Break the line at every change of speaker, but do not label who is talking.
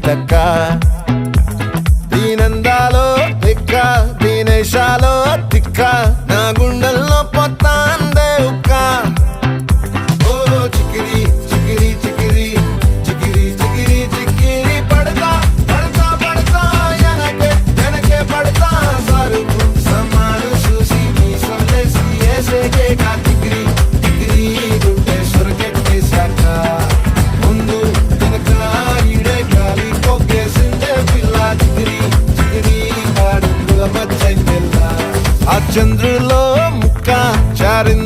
సీతక్క దీనందాలో తిక్క దీనేశాలో తిక్క నా గుండెల్లో పొత్తాందే ఉక్క ఓ చికిరి చికిరి చికిరి చికిరి చికిరి చికిరి పడతా పడతా పడతా ఎనకే ఎనకే పడతా సరుకు సమాను చూసి మీ సందేశి ఏసేకే కా చికిరి చికిరి గుండె సొరకెట్టేశాక ముందు వెనక ఈడే గాలి కొక్కేసిందే పిల్ల చికిరి చికిరి ఆడుగుల మచ్చైందెల్లా ఆ చంద్రులో ముక్క చారింది